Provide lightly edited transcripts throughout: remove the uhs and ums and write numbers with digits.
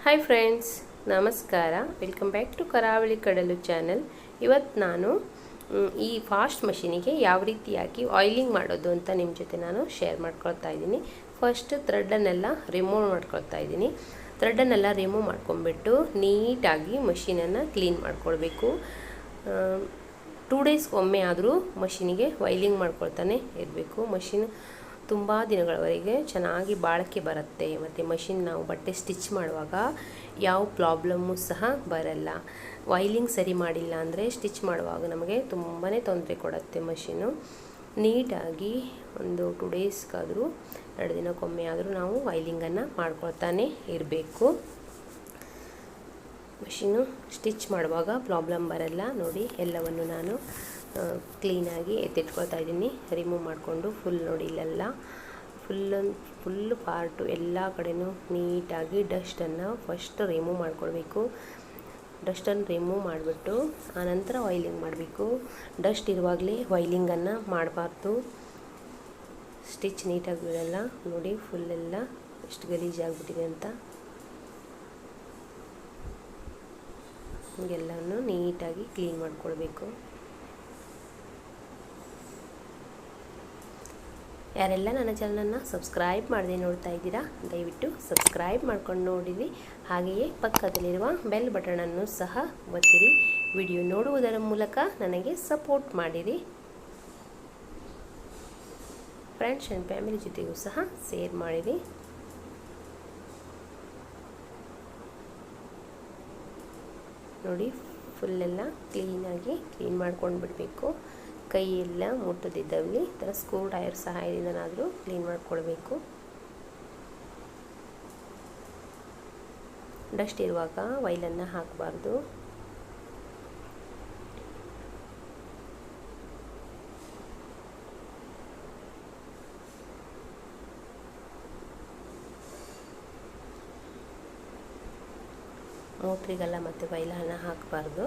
Hi friends, ನಮಸ್ಕಾರ. Welcome back to ಕರಾವಳಿ ಕಡಲು ಚಾನಲ್. ಇವತ್ತು ನಾನು ಈ ಫಾಸ್ಟ್ ಮಷೀನಿಗೆ ಯಾವ ರೀತಿಯಾಗಿ ಆಯಿಲಿಂಗ್ ಮಾಡೋದು ಅಂತ ನಿಮ್ಮ ಜೊತೆ ನಾನು ಶೇರ್ ಮಾಡ್ಕೊಳ್ತಾ ಇದ್ದೀನಿ. ಫಸ್ಟ್ ಥ್ರೆಡನ್ನೆಲ್ಲ ರಿಮೂವ್ ಮಾಡ್ಕೊಳ್ತಾ ಇದ್ದೀನಿ. ಥ್ರೆಡನ್ನೆಲ್ಲ ರಿಮೂವ್ ಮಾಡ್ಕೊಂಡ್ಬಿಟ್ಟು ನೀಟಾಗಿ ಮಷೀನನ್ನು ಕ್ಲೀನ್ ಮಾಡ್ಕೊಳ್ಬೇಕು. 2 ಡೇಸ್ಗೊಮ್ಮೆ ಆದರೂ ಮಷೀನಿಗೆ ಆಯಿಲಿಂಗ್ ಮಾಡ್ಕೊಳ್ತಾನೆ ಇರಬೇಕು. ಮಷೀನ್ ತುಂಬ ದಿನಗಳವರೆಗೆ ಚೆನ್ನಾಗಿ ಬಾಳಿಕೆ ಬರುತ್ತೆ. ಮತ್ತು ಮಷಿನ್ ನಾವು ಬಟ್ಟೆ ಸ್ಟಿಚ್ ಮಾಡುವಾಗ ಯಾವ ಪ್ರಾಬ್ಲಮ್ಮು ಸಹ ಬರಲ್ಲ. ಆಯಿಲಿಂಗ್ ಸರಿ ಮಾಡಿಲ್ಲ ಅಂದರೆ ಸ್ಟಿಚ್ ಮಾಡುವಾಗ ನಮಗೆ ತುಂಬಾ ತೊಂದರೆ ಕೊಡುತ್ತೆ ಮಷೀನು. ನೀಟಾಗಿ ಒಂದು 2 ಡೇಸ್ಗಾದರೂ 2 ದಿನಕ್ಕೊಮ್ಮೆ ಆದರೂ ನಾವು ಆಯಿಲಿಂಗನ್ನು ಮಾಡ್ಕೊಳ್ತಾನೆ ಇರಬೇಕು. ಮಷೀನು ಸ್ಟಿಚ್ ಮಾಡುವಾಗ ಪ್ರಾಬ್ಲಮ್ ಬರಲ್ಲ. ನೋಡಿ, ಎಲ್ಲವನ್ನು ನಾನು ಕ್ಲೀನಾಗಿ ಎತ್ತಿಟ್ಕೊಳ್ತಾ ಇದ್ದೀನಿ. ರಿಮೂವ್ ಮಾಡಿಕೊಂಡು ನೋಡಿ ಇಲ್ಲೆಲ್ಲ ಫುಲ್ಲು ಪಾರ್ಟು ಎಲ್ಲ ಕಡೆಯೂ ನೀಟಾಗಿ ಡಸ್ಟನ್ನು ಫಸ್ಟ್ ರಿಮೂವ್ ಮಾಡ್ಕೊಳ್ಬೇಕು. ಡಸ್ಟನ್ನು ರಿಮೂವ್ ಮಾಡಿಬಿಟ್ಟು ಆನಂತರ ಆಯಿಲಿಂಗ್ ಮಾಡಬೇಕು. ಡಸ್ಟ್ ಇರುವಾಗಲೇ ಆಯಿಲಿಂಗನ್ನು ಮಾಡಬಾರ್ದು. ಸ್ಟಿಚ್ ನೀಟಾಗಿ ಬಿಡಲ್ಲ. ನೋಡಿ ಫುಲ್ಲೆಲ್ಲ ಎಷ್ಟು ಗಲೀಜಾಗಿಬಿಟ್ಟಿದೆ ಅಂತ. ಎಲ್ಲವನ್ನು ನೀಟಾಗಿ ಕ್ಲೀನ್ ಮಾಡ್ಕೊಳ್ಬೇಕು. ಯಾರೆಲ್ಲ ನನ್ನ ಚಾನಲನ್ನು ಸಬ್ಸ್ಕ್ರೈಬ್ ಮಾಡದೆ ನೋಡ್ತಾ ಇದ್ದೀರಾ, ದಯವಿಟ್ಟು ಸಬ್ಸ್ಕ್ರೈಬ್ ಮಾಡ್ಕೊಂಡು ನೋಡಿರಿ. ಹಾಗೆಯೇ ಪಕ್ಕದಲ್ಲಿರುವ ಬೆಲ್ ಬಟನನ್ನು ಸಹ ಒತ್ತಿರಿ. ವಿಡಿಯೋ ನೋಡುವುದರ ಮೂಲಕ ನನಗೆ ಸಪೋರ್ಟ್ ಮಾಡಿರಿ. ಫ್ರೆಂಡ್ಸ್ ಆ್ಯಂಡ್ ಫ್ಯಾಮಿಲಿ ಜೊತೆಗೂ ಸಹ ಶೇರ್ ಮಾಡಿರಿ. ನೋಡಿ, ಫುಲ್ಲೆಲ್ಲ ಕ್ಲೀನಾಗಿ ಕ್ಲೀನ್ ಮಾಡ್ಕೊಂಡು ಬಿಡಬೇಕು. ಕೈ ಎಲ್ಲ ಮುಟ್ಟದಿದ್ದವಲ್ಲಿ ಈ ಥರ ಸ್ಕ್ರೂ ಡ್ರೈವರ್ ಸಹಾಯದಿಂದನಾದರೂ ಕ್ಲೀನ್ ಮಾಡ್ಕೊಳ್ಬೇಕು. ಡಸ್ಟ್ ಇರುವಾಗ ಆಯಿಲನ್ನು ಹಾಕಬಾರ್ದು. ಮೋಟ್ರಿಗೆಲ್ಲ ಮತ್ತು ಆಯಿಲನ್ನು ಹಾಕಬಾರ್ದು.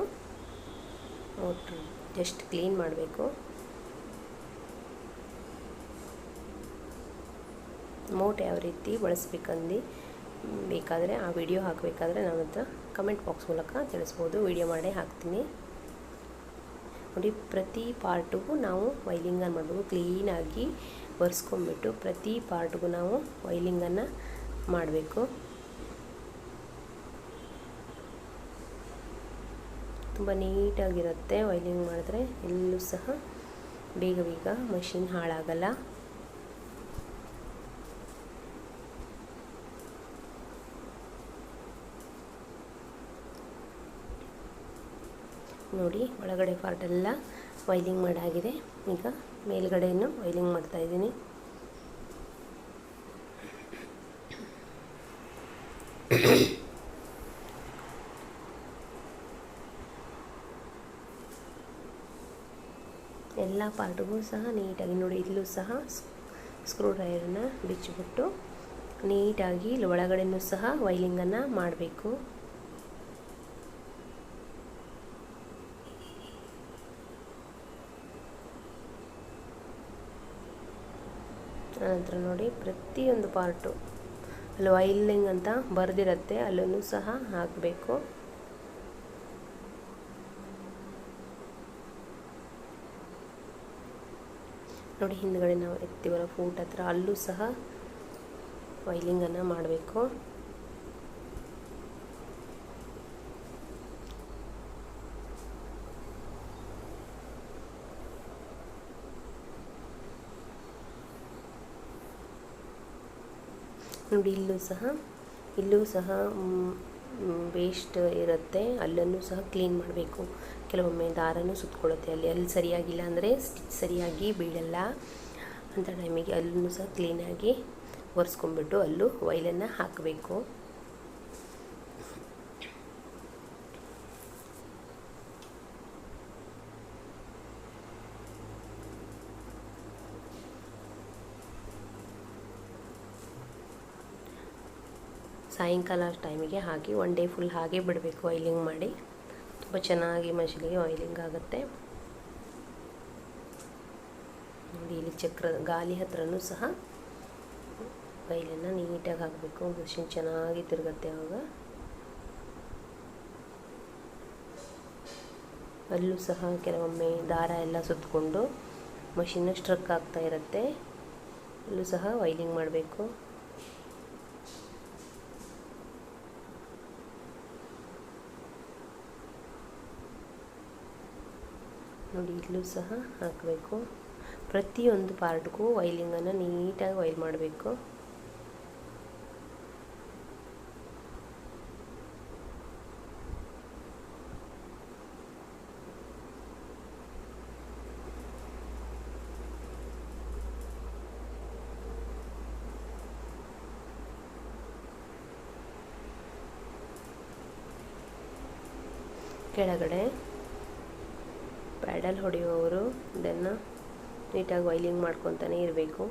ಮೋಟ್ರ್ ಜಸ್ಟ್ ಕ್ಲೀನ್ ಮಾಡಬೇಕು. ಮೋಟ್ ಯಾವ ರೀತಿ ಬಳಸಬೇಕಂದು ಬೇಕಾದರೆ ಆ ವಿಡಿಯೋ ಹಾಕಬೇಕಾದ್ರೆ ನನ್ನ ಹತ್ರ ಕಮೆಂಟ್ ಬಾಕ್ಸ್ ಮೂಲಕ ತಿಳಿಸ್ಬೋದು. ವಿಡಿಯೋ ಮಾಡೇ ಹಾಕ್ತೀನಿ. ನೋಡಿ, ಪ್ರತಿ ಪಾರ್ಟಿಗೂ ನಾವು ಆಯಿಲಿಂಗನ್ನು ಮಾಡಬೇಕು. ಕ್ಲೀನಾಗಿ ಒರೆಸ್ಕೊಂಡ್ಬಿಟ್ಟು ಪ್ರತಿ ಪಾರ್ಟ್ಗೂ ನಾವು ಆಯಿಲಿಂಗನ್ನು ಮಾಡಬೇಕು. ತುಂಬ ನೀಟಾಗಿರುತ್ತೆ ಆಯಿಲಿಂಗ್ ಮಾಡಿದ್ರೆ. ಎಲ್ಲೂ ಸಹ ಬೇಗ ಮಷೀನ್ ಹಾಳಾಗಲ್ಲ. ನೋಡಿ, ಒಳಗಡೆ ಪಾರ್ಟೆಲ್ಲ ಆಯಿಲಿಂಗ್ ಮಾಡಾಗಿದೆ. ಈಗ ಮೇಲ್ಗಡೆಯನ್ನು ಆಯಿಲಿಂಗ್ ಮಾಡ್ತಾಯಿದ್ದೀನಿ. ಎಲ್ಲ ಪಾರ್ಟ್ಗೂ ಸಹ ನೀಟಾಗಿ ನೋಡಿ, ಇಲ್ಲೂ ಸಹ ಸ್ಕ್ರೂ ಡ್ರೈವರನ್ನು ಬಿಚ್ಚಿಬಿಟ್ಟು ನೀಟಾಗಿ ಇಲ್ಲಿ ಒಳಗಡೆನೂ ಸಹ ಆಯಿಲಿಂಗನ್ನು ಮಾಡಬೇಕು. ಆನಂತರ ನೋಡಿ, ಪ್ರತಿಯೊಂದು ಪಾರ್ಟು ಅಲ್ಲಿ ಆಯಿಲಿಂಗ್ ಅಂತ ಬರೆದಿರುತ್ತೆ, ಅಲ್ಲೂ ಸಹ ಹಾಕಬೇಕು. ನೋಡಿ, ಹಿಂದ್ಗಡೆ ನಾವು ಎತ್ತೀವಲ್ಲ ಫೂಟ್ ಹತ್ರ, ಅಲ್ಲೂ ಸಹ ಆಯಿಲಿಂಗನ್ನು ಮಾಡಬೇಕು. ನೋಡಿ, ಇಲ್ಲೂ ಸಹ ವೇಸ್ಟ್ ಇರುತ್ತೆ, ಅಲ್ಲನ್ನು ಸಹ ಕ್ಲೀನ್ ಮಾಡಬೇಕು. ಕೆಲವೊಮ್ಮೆ ದಾರನೂ ಸುತ್ತಕೊಳ್ಳುತ್ತೆ. ಅಲ್ಲಿ ಸರಿಯಾಗಿಲ್ಲ ಅಂದರೆ ಸ್ಟಿಚ್ ಸರಿಯಾಗಿ ಬೀಳಲ್ಲ. ಅಂಥ ಟೈಮಿಗೆ ಅಲ್ಲೂ ಸಹ ಕ್ಲೀನಾಗಿ ಒರೆಸ್ಕೊಂಡ್ಬಿಟ್ಟು ಅಲ್ಲೂ ಆಯಿಲನ್ನು ಹಾಕಬೇಕು. ಸಾಯಂಕಾಲ ಟೈಮಿಗೆ ಹಾಕಿ 1 ಡೇ ಫುಲ್ ಹಾಗೆ ಬಿಡಬೇಕು ಆಯಿಲಿಂಗ್ ಮಾಡಿ. ತುಂಬ ಚೆನ್ನಾಗಿ ಮಷೀನಿಗೆ ಆಯಿಲಿಂಗ್ ಆಗುತ್ತೆ. ನೋಡಿ, ಇಲ್ಲಿ ಗಾಲಿ ಹತ್ರನೂ ಸಹ ಆಯಿಲನ್ನು ನೀಟಾಗಿ ಹಾಕಬೇಕು. ಮಷೀನ್ ಚೆನ್ನಾಗಿ ತಿರುಗುತ್ತೆ ಆವಾಗ. ಅಲ್ಲೂ ಸಹ ಕೆಲವೊಮ್ಮೆ ದಾರ ಎಲ್ಲ ಸುತ್ತಕೊಂಡು ಮಷಿನ್ ಸ್ಟ್ರಕ್ ಆಗ್ತಾ ಇರುತ್ತೆ. ಅಲ್ಲೂ ಸಹ ವೈಲಿಂಗ್ ಮಾಡಬೇಕು. ನೋಡಿ, ಇಲ್ಲೂ ಸಹ ಹಾಕಬೇಕು. ಪ್ರತಿಯೊಂದು ಪಾರ್ಟ್ಗೂ ವೈಲಿಂಗನ್ನು ನೀಟಾಗಿ ವೈಲ್ ಮಾಡಬೇಕು. ಕೆಳಗಡೆ ಪ್ಯಾಡಲ್ ಹೊಡೆಯುವವರು ಇದನ್ನು ನೀಟಾಗಿ ವೈಲಿಂಗ್ ಮಾಡ್ಕೊತಾನೆ ಇರಬೇಕು.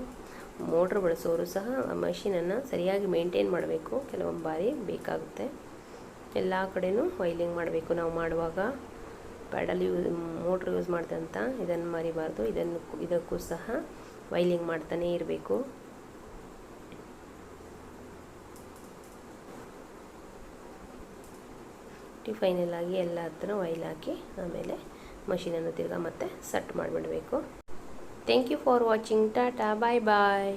ಮೋಟ್ರ್ ಬಳಸೋರು ಸಹ ಮಷೀನನ್ನು ಸರಿಯಾಗಿ ಮೇಂಟೈನ್ ಮಾಡಬೇಕು. ಕೆಲವೊಂದು ಬಾರಿ ಬೇಕಾಗುತ್ತೆ. ಎಲ್ಲ ಕಡೆಯೂ ವೈಲಿಂಗ್ ಮಾಡಬೇಕು. ನಾವು ಮಾಡುವಾಗ ಪ್ಯಾಡಲ್ ಮೋಟ್ರ್ ಯೂಸ್ ಮಾಡ್ದಂಥ ಇದನ್ನು ಮರಿಬಾರ್ದು. ಇದಕ್ಕೂ ಸಹ ವೈಲಿಂಗ್ ಮಾಡ್ತಾನೇ ಇರಬೇಕು. ಫೈನಲ್ ಆಗಿ ಎಲ್ಲ ಹತ್ರ ವೈಲ್ ಹಾಕಿ ಆಮೇಲೆ ಮಷೀನನ್ನು ತಿರ್ಗಾ ಮತ್ತೆ ಸೆಟ್ ಮಾಡಿಬಿಡಬೇಕು. Thank you for watching. Tata, bye bye.